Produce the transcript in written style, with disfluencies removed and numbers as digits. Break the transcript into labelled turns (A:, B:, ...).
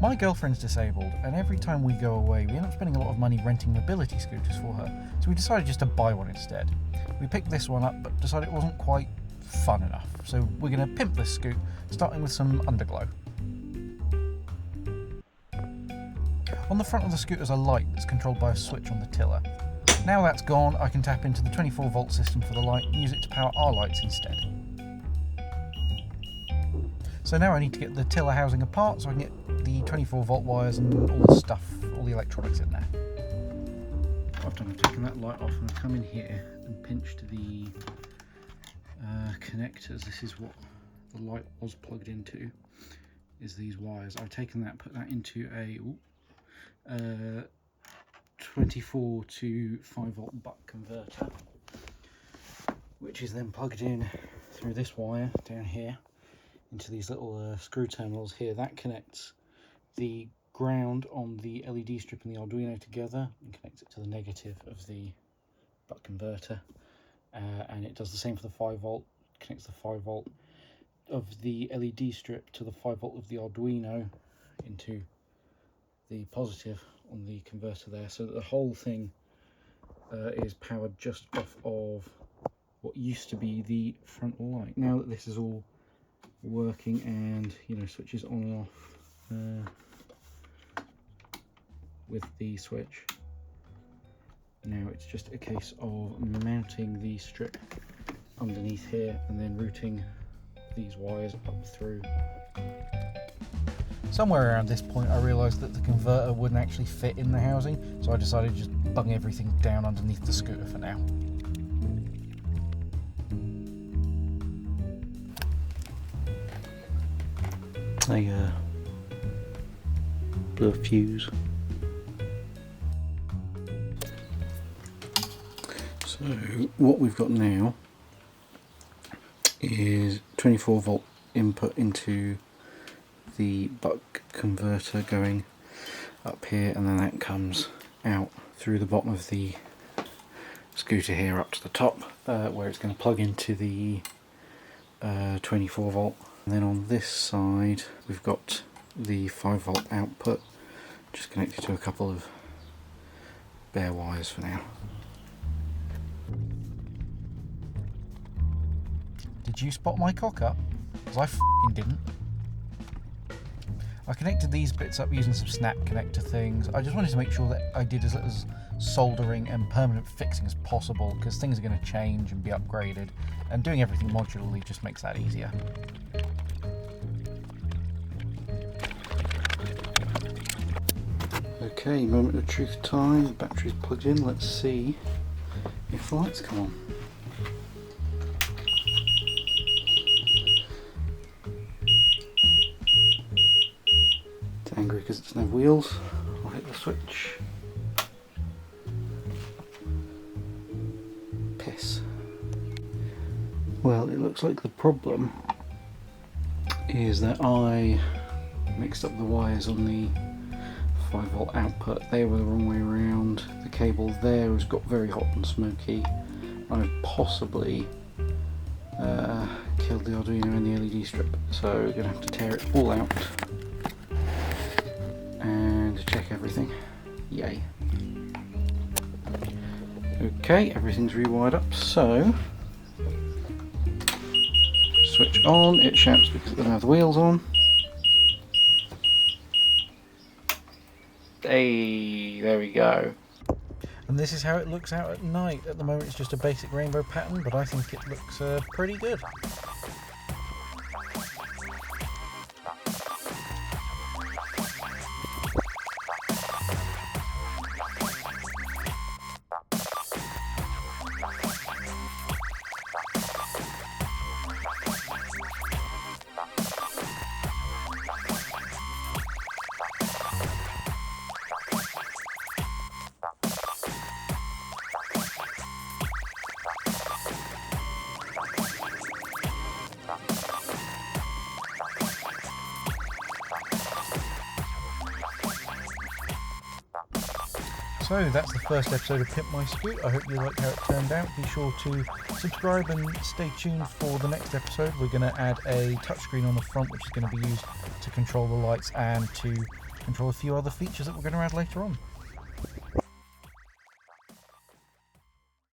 A: My girlfriend's disabled, and every time we go away we end up spending a lot of money renting mobility scooters for her, so we decided just to buy one instead. We picked this one up but decided it wasn't quite fun enough, so we're going to pimp this scoot, starting with some Underglow. On the front of the scooter is a light that's controlled by a switch on the tiller. Now that's gone, I can tap into the 24 volt system for the light and use it to power our lights instead. So now I need to get the tiller housing apart so I can get the 24 volt wires and all the stuff, all the electronics in there. What I've done, I've taken that light off and I've come in here and pinched the connectors. This is what the light was plugged into, is these wires. I've taken that, put that into a 24 to 5 volt buck converter, which is then plugged in through this wire down here into these little screw terminals here. That connects the ground on the LED strip and the Arduino together and connects it to the negative of the buck converter, and it does the same for the 5 volt, connects the 5 volt of the LED strip to the 5 volt of the Arduino into the positive on the converter there, so that the whole thing is powered just off of what used to be the front light. Now that this is all working and, you know, switches on and off with the switch, now it's just a case of mounting the strip underneath here and then routing these wires up through. Somewhere around this point I realised that the converter wouldn't actually fit in the housing, so I decided to just bung everything down underneath the scooter for now. I blew a fuse. So what we've got now is 24 volt input into the buck converter going up here, and then that comes out through the bottom of the scooter here up to the top, where it's going to plug into the 24 volt. And then on this side we've got the 5 volt output, just connected to a couple of bare wires for now. Did you spot my cock up? Because I f***ing didn't. I connected these bits up using some snap connector things. I just wanted to make sure that I did as little soldering and permanent fixing as possible, because things are going to change and be upgraded, and doing everything modularly just makes that easier. Okay, moment of truth time. The battery's plugged in. Let's see if the lights come on. It's angry because it's no wheels. I'll hit the switch. Piss. Well, it looks like the problem is that I mixed up the wires on the 5 volt output. They were the wrong way around. The cable there has got very hot and smoky. I've possibly killed the Arduino and the LED strip, so we're going to have to tear it all out and check everything. Yay. Okay, everything's rewired up, so switch on. It shouts because it doesn't have the wheels on. Hey, there we go. And this is how it looks out at night. At the moment it's just a basic rainbow pattern, but I think it looks pretty good. So that's the first episode of Pimp My Scoot. I hope you liked how it turned out. Be sure to subscribe and stay tuned for the next episode. We're going to add a touchscreen on the front, which is going to be used to control the lights and to control a few other features that we're going to add later on.